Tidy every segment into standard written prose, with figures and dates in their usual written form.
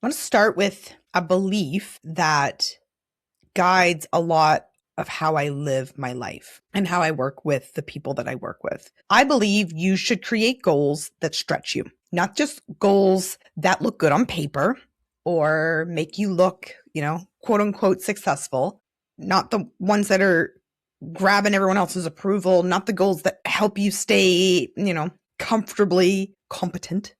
want to start with a belief that guides a lot of how I live my life and how I work with the people that I work with. I believe you should create goals that stretch you, not just goals that look good on paper or make you look, quote unquote successful, not the ones that are grabbing everyone else's approval, not the goals that help you stay, comfortably competent,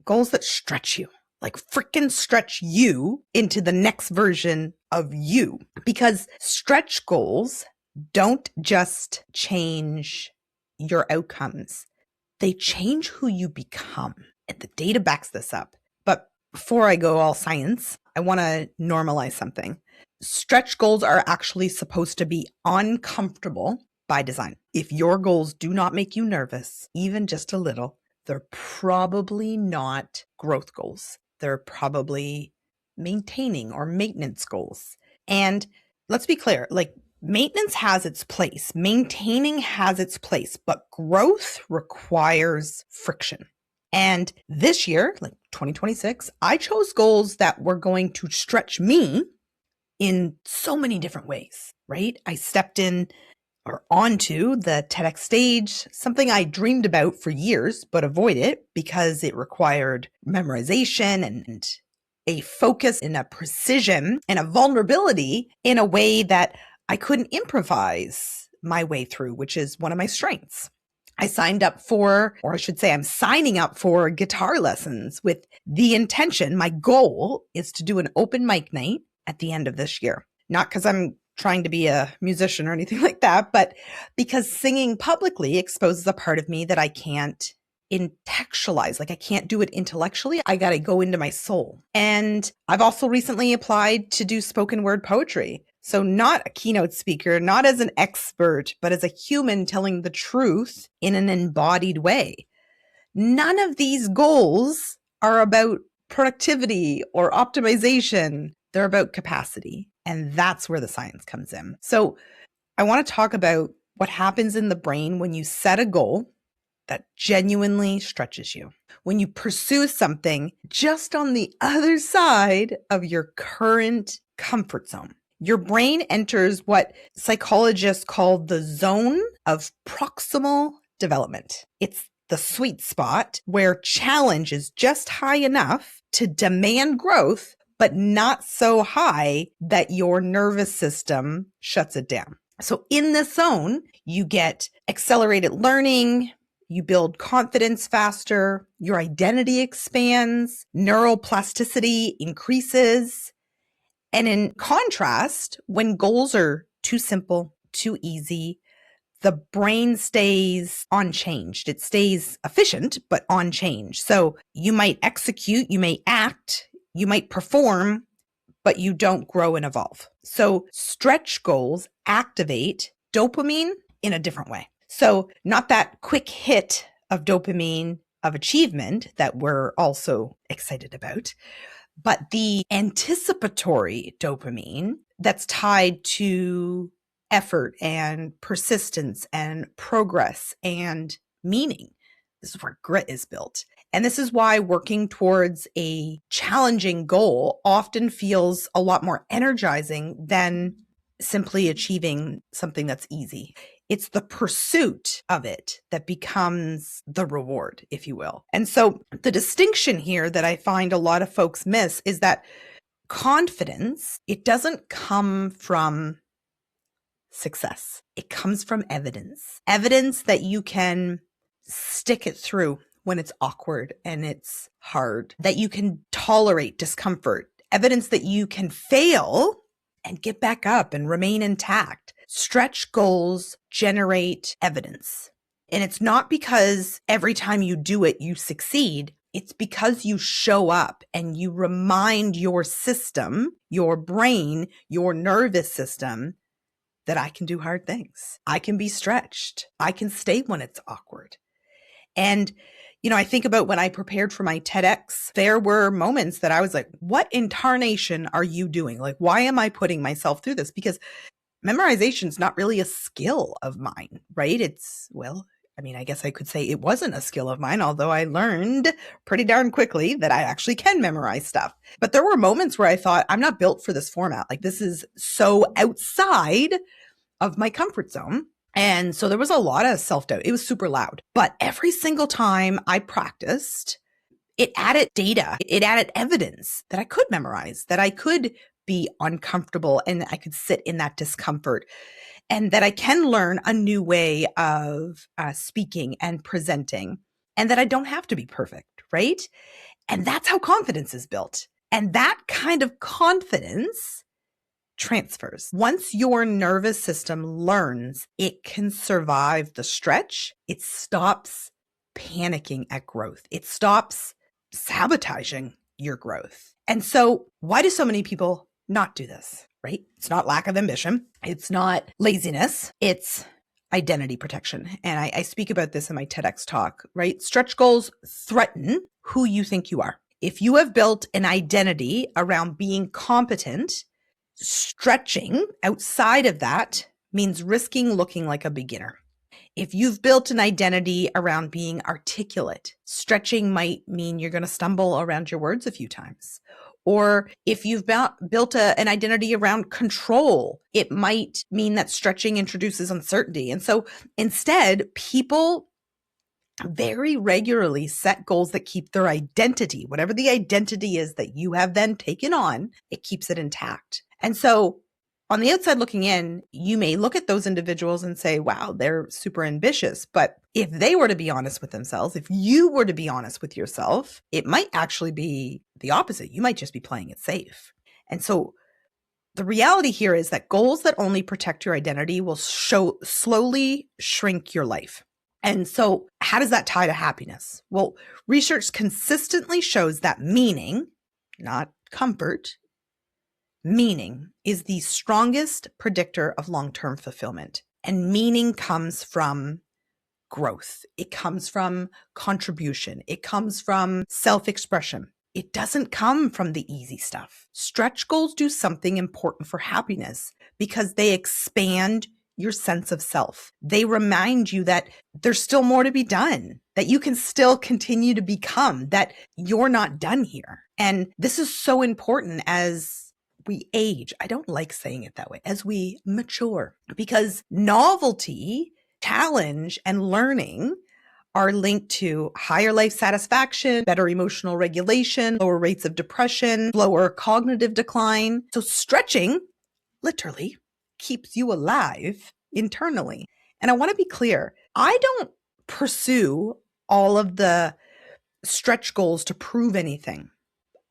goals that stretch you. Like freaking stretch you into the next version of you. Because stretch goals don't just change your outcomes. They change who you become. And the data backs this up. But before I go all science, I want to normalize something. Stretch goals are actually supposed to be uncomfortable by design. If your goals do not make you nervous, even just a little, they're probably not growth goals. They're probably maintaining or maintenance goals. And let's be clear, like maintenance has its place, maintaining has its place, but growth requires friction. And this year, like 2026, I chose goals that were going to stretch me in so many different ways, right? I stepped in or onto the TEDx stage, something I dreamed about for years, but avoided because it required memorization and a focus and a precision and a vulnerability in a way that I couldn't improvise my way through, which is one of my strengths. I signed up for, or I should say I'm signing up for guitar lessons with the intention, my goal is to do an open mic night at the end of this year. Not because I'm trying to be a musician or anything like that, but because singing publicly exposes a part of me that I can't intellectualize. Like I can't do it intellectually. I got to go into my soul. And I've also recently applied to do spoken word poetry. So not a keynote speaker, not as an expert, but as a human telling the truth in an embodied way. None of these goals are about productivity or optimization. They're about capacity. And that's where the science comes in. So I want to talk about what happens in the brain when you set a goal that genuinely stretches you. When you pursue something just on the other side of your current comfort zone. Your brain enters what psychologists call the zone of proximal development. It's the sweet spot where challenge is just high enough to demand growth, but not so high that your nervous system shuts it down. So in this zone, you get accelerated learning, you build confidence faster, your identity expands, neuroplasticity increases. And in contrast, when goals are too simple, too easy, the brain stays unchanged. It stays efficient, but unchanged. So you might execute, you may act, you might perform, but you don't grow and evolve. So stretch goals activate dopamine in a different way. So not that quick hit of dopamine of achievement that we're also excited about, but the anticipatory dopamine that's tied to effort and persistence and progress and meaning. This is where grit is built. And this is why working towards a challenging goal often feels a lot more energizing than simply achieving something that's easy. It's the pursuit of it that becomes the reward, if you will. And so the distinction here that I find a lot of folks miss is that confidence, it doesn't come from success. It comes from evidence. Evidence that you can stick it through when it's awkward and it's hard, that you can tolerate discomfort, evidence that you can fail and get back up and remain intact. Stretch goals generate evidence. And it's not because every time you do it, you succeed. It's because you show up and you remind your system, your brain, your nervous system that I can do hard things. I can be stretched. I can stay when it's awkward. And I think about when I prepared for my TEDx, there were moments that I was like, what in tarnation are you doing? Like, why am I putting myself through this? Because memorization is not really a skill of mine, right? I mean, I guess I could say it wasn't a skill of mine, although I learned pretty darn quickly that I actually can memorize stuff. But there were moments where I thought, I'm not built for this format. Like, this is so outside of my comfort zone. And so there was a lot of self-doubt. It was super loud. But every single time I practiced, it added data, it added evidence that I could memorize, that I could be uncomfortable and I could sit in that discomfort, and that I can learn a new way of speaking and presenting, and that I don't have to be perfect, right? And that's how confidence is built. And that kind of confidence transfers. Once your nervous system learns it can survive the stretch, it stops panicking at growth. It stops sabotaging your growth. And so why do so many people not do this, right? It's not lack of ambition. It's not laziness. It's identity protection. And I speak about this in my TEDx talk, right? Stretch goals threaten who you think you are. If you have built an identity around being competent, stretching outside of that means risking looking like a beginner. If you've built an identity around being articulate, stretching might mean you're going to stumble around your words a few times. Or if you've built an identity around control, it might mean that stretching introduces uncertainty. And so instead, people very regularly set goals that keep their identity, whatever the identity is that you have then taken on, it keeps it intact. And so on the outside looking in, you may look at those individuals and say, wow, they're super ambitious. But if they were to be honest with themselves, if you were to be honest with yourself, it might actually be the opposite. You might just be playing it safe. And so the reality here is that goals that only protect your identity will slowly shrink your life. And so how does that tie to happiness? Well, research consistently shows that meaning, not comfort, meaning is the strongest predictor of long-term fulfillment. And meaning comes from growth. It comes from contribution. It comes from self-expression. It doesn't come from the easy stuff. Stretch goals do something important for happiness because they expand your sense of self. They remind you that there's still more to be done, that you can still continue to become, that you're not done here. And this is so important as we age. I don't like saying it that way, as we mature, because novelty, challenge, and learning are linked to higher life satisfaction, better emotional regulation, lower rates of depression, lower cognitive decline. So stretching literally keeps you alive internally. And I want to be clear, I don't pursue all of the stretch goals to prove anything.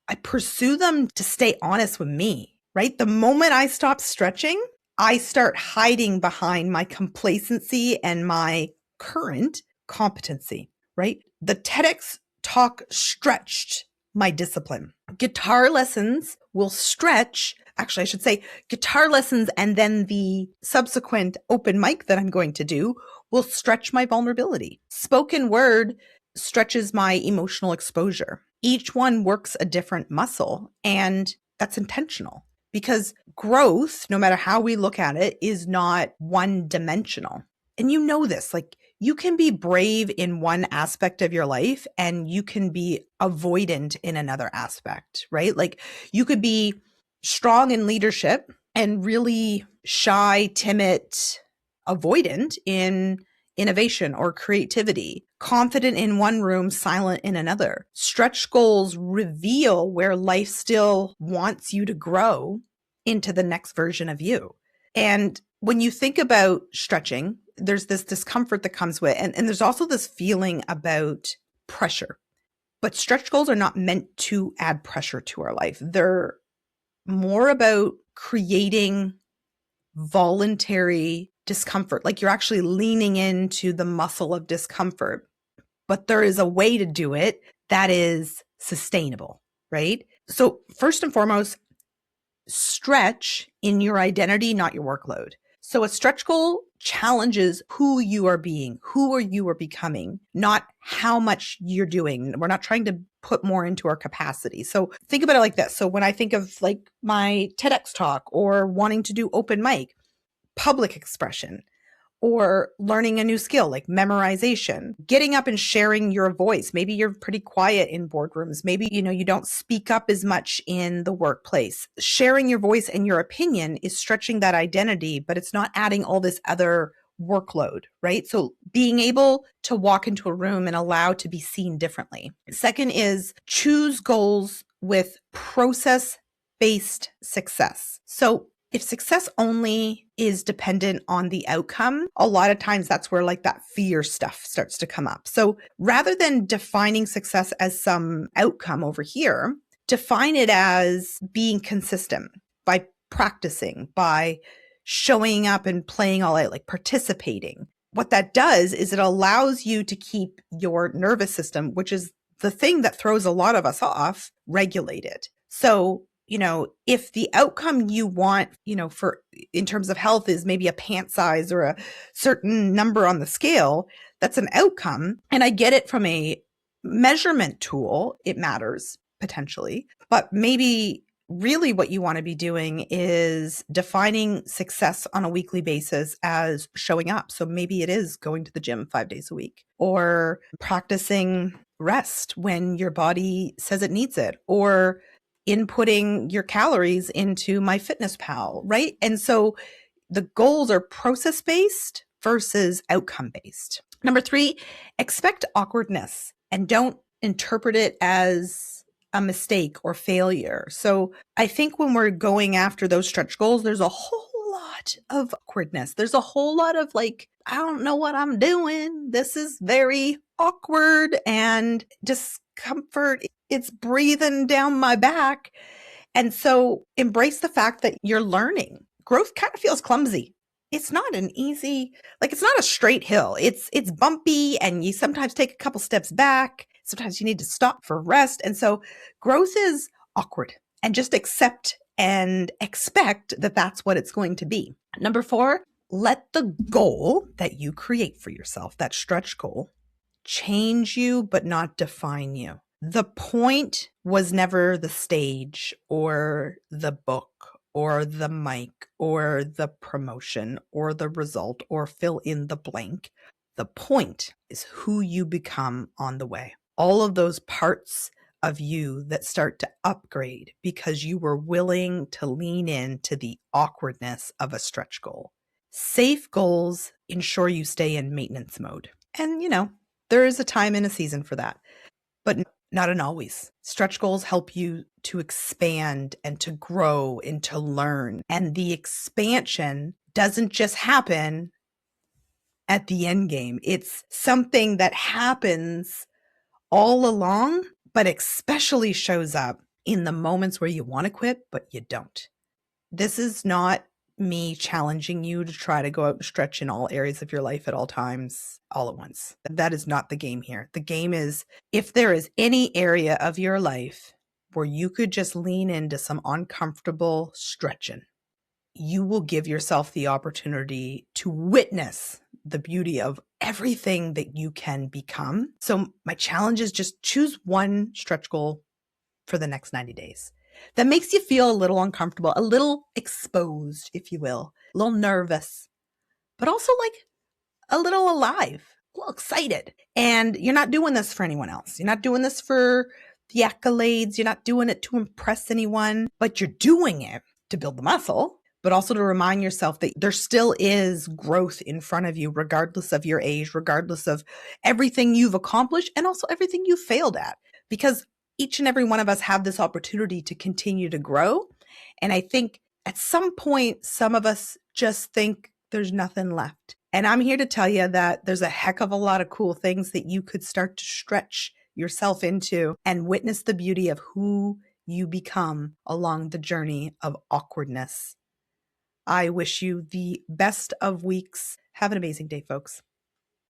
I pursue them to stay honest with me, right? The moment I stop stretching, I start hiding behind my complacency and my current competency, right? The TEDx talk stretched my discipline. Guitar lessons will stretch. Actually, I should say guitar lessons and then the subsequent open mic that I'm going to do will stretch my vulnerability. Spoken word stretches my emotional exposure. Each one works a different muscle, and that's intentional because growth, no matter how we look at it, is not one dimensional. And you know this, like you can be brave in one aspect of your life and you can be avoidant in another aspect, right? Like you could be strong in leadership and really shy, timid, avoidant in innovation or creativity, confident in one room, silent in another. Stretch goals reveal where life still wants you to grow into the next version of you. And when you think about stretching, there's this discomfort that comes with it. And there's also this feeling about pressure. But stretch goals are not meant to add pressure to our life. They're more about creating voluntary discomfort, like you're actually leaning into the muscle of discomfort. But there is a way to do it that is sustainable, right? So first and foremost, stretch in your identity, not your workload. So a stretch goal challenges who you are being, who you are becoming, not how much you're doing. We're not trying to put more into our capacity. So think about it like this. So when I think of like my TEDx talk or wanting to do open mic, public expression, or learning a new skill like memorization, getting up and sharing your voice. Maybe you're pretty quiet in boardrooms. Maybe, you don't speak up as much in the workplace. Sharing your voice and your opinion is stretching that identity, but it's not adding all this other workload, right? So being able to walk into a room and allow to be seen differently. Second is choose goals with process-based success. So if success only is dependent on the outcome, a lot of times that's where like that fear stuff starts to come up. So rather than defining success as some outcome over here, define it as being consistent by practicing, by showing up and playing all out, like participating. What that does is it allows you to keep your nervous system, which is the thing that throws a lot of us off, regulated. So, if the outcome you want, for in terms of health is maybe a pant size or a certain number on the scale, that's an outcome. And I get it from a measurement tool, it matters potentially, but maybe really what you want to be doing is defining success on a weekly basis as showing up. So maybe it is going to the gym 5 days a week, or practicing rest when your body says it needs it, or inputting your calories into MyFitnessPal, right? And so the goals are process-based versus outcome-based. Number 3, expect awkwardness and don't interpret it as a mistake or failure. So I think when we're going after those stretch goals, there's a whole lot of awkwardness. There's a whole lot of like, I don't know what I'm doing. This is very awkward and discomfort. It's breathing down my back. And so embrace the fact that you're learning. Growth kind of feels clumsy. It's not an easy, like it's not a straight hill. It's bumpy and you sometimes take a couple steps back. Sometimes you need to stop for rest. And so growth is awkward, and just accept and expect that that's what it's going to be. Number 4, let the goal that you create for yourself, that stretch goal, change you, but not define you. The point was never the stage or the book or the mic or the promotion or the result or fill in the blank. The point is who you become on the way. All of those parts of you that start to upgrade because you were willing to lean into the awkwardness of a stretch goal. Safe goals ensure you stay in maintenance mode. And, there is a time and a season for that, but not an always. Stretch goals help you to expand and to grow and to learn. And the expansion doesn't just happen at the end game. It's something that happens all along, but especially shows up in the moments where you want to quit, but you don't. This is not me challenging you to try to go out and stretch in all areas of your life at all times, all at once. That is not the game here. The game is, if there is any area of your life where you could just lean into some uncomfortable stretching, you will give yourself the opportunity to witness the beauty of everything that you can become. So my challenge is just choose one stretch goal for the next 90 days. That makes you feel a little uncomfortable, a little exposed, if you will, a little nervous, but also like a little alive, a little excited. And you're not doing this for anyone else. You're not doing this for the accolades. You're not doing it to impress anyone, but you're doing it to build the muscle, but also to remind yourself that there still is growth in front of you, regardless of your age, regardless of everything you've accomplished and also everything you failed at. Because each and every one of us have this opportunity to continue to grow. And I think at some point, some of us just think there's nothing left. And I'm here to tell you that there's a heck of a lot of cool things that you could start to stretch yourself into and witness the beauty of who you become along the journey of awkwardness. I wish you the best of weeks. Have an amazing day, folks.